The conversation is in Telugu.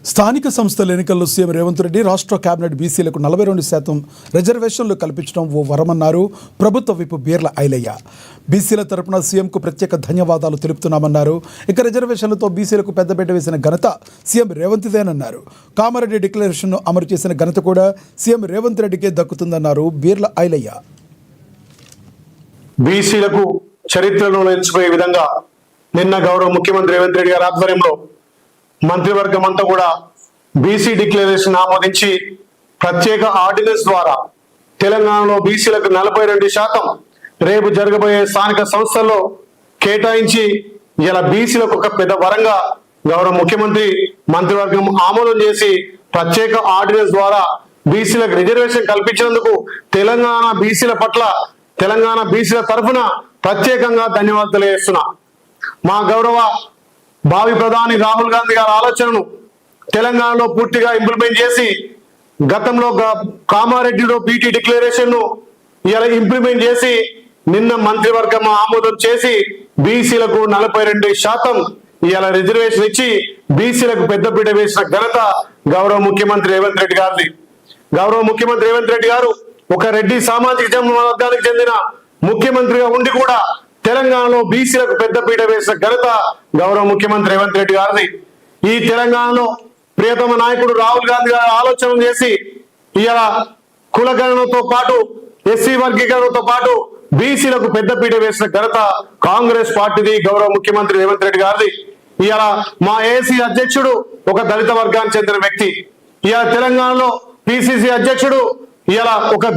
స్థానిక సంస్థల ఎన్నికల్లో సీఎం రేవంత్ రెడ్డి రాష్ట్ర కేబినెట్ బీసీలకు 42% రిజర్వేషన్లు కల్పించడం ఓ వరమన్నారు ప్రభుత్వ విప్ బీర్ల ఐలయ్య. బీసీల తరపున సీఎంకు ప్రత్యేక ధన్యవాదాలు తెలుపుతున్నామన్నారు. ఇక రిజర్వేషన్లతో బీసీలకు పెద్దపీట వేసిన ఘనత సీఎం రేవంత్దేనన్నారు. కామారెడ్డి డిక్లరేషన్ను అమలు చేసిన ఘనత కూడా సీఎం రేవంత్ రెడ్డికే దక్కుతుందన్నారు బీర్ల ఐలయ్య. బీసీలకు చరిత్రలో నిలిచిపోయే విధంగా నిన్న గౌరవ ముఖ్యమంత్రి రేవంత్ రెడ్డి గారి ఆధ్వర్యంలో మంత్రివర్గం అంతా కూడా బీసీ డిక్లరేషన్ ఆమోదించి ప్రత్యేక ఆర్డినెన్స్ ద్వారా తెలంగాణలో బీసీలకు 42% రేపు జరగబోయే స్థానిక సంస్థల్లో కేటాయించి ఇలా బీసీలకు ఒక పెద్ద వరంగా గౌరవ ముఖ్యమంత్రి మంత్రివర్గం ఆమోదం చేసి ప్రత్యేక ఆర్డినెన్స్ ద్వారా బీసీలకు రిజర్వేషన్ కల్పించినందుకు తెలంగాణ బీసీల పట్ల తెలంగాణ బీసీల తరఫున ప్రత్యేకంగా ధన్యవాదాలు తెలియజేస్తున్నా. మా గౌరవ భావి ప్రధాని రాహుల్ గాంధీ గారి ఆలోచనను తెలంగాణలో పూర్తిగా ఇంప్లిమెంట్ చేసి గతంలో కామారెడ్డిలో బీటీ డిక్లరేషన్ ను ఇలా ఇంప్లిమెంట్ చేసి నిన్న మంత్రివర్గం ఆమోదం చేసి బీసీలకు 42% ఇలా రిజర్వేషన్ ఇచ్చి బీసీలకు పెద్దపీట వేసిన ఘనత గౌరవ ముఖ్యమంత్రి రేవంత్ రెడ్డి గారిది. గౌరవ ముఖ్యమంత్రి రేవంత్ రెడ్డి గారు ఒక రెడ్డి సామాజిక వర్గానికి చెందిన ముఖ్యమంత్రిగా ఉండి కూడా తెలంగాణలో బీసీలకు పెద్దపీట వేసిన ఘనత గౌరవ ముఖ్యమంత్రి రేవంత్ రెడ్డి గారిది. ఈ తెలంగాణలో ప్రియతమ నాయకుడు రాహుల్ గాంధీ గారు ఆలోచన చేసి ఇలా కులగణనతో పాటు ఎస్సీ వర్గీకరణతో పాటు బీసీలకు పెద్దపీట వేసిన ఘనత కాంగ్రెస్ పార్టీది, గౌరవ ముఖ్యమంత్రి రేవంత్ రెడ్డి గారిది. ఇలా మా ఏసీ అధ్యక్షుడు ఒక దళిత వర్గానికి చెందిన వ్యక్తి. ఇలా తెలంగాణలో పిసిసి అధ్యక్షుడు ఇలా ఒక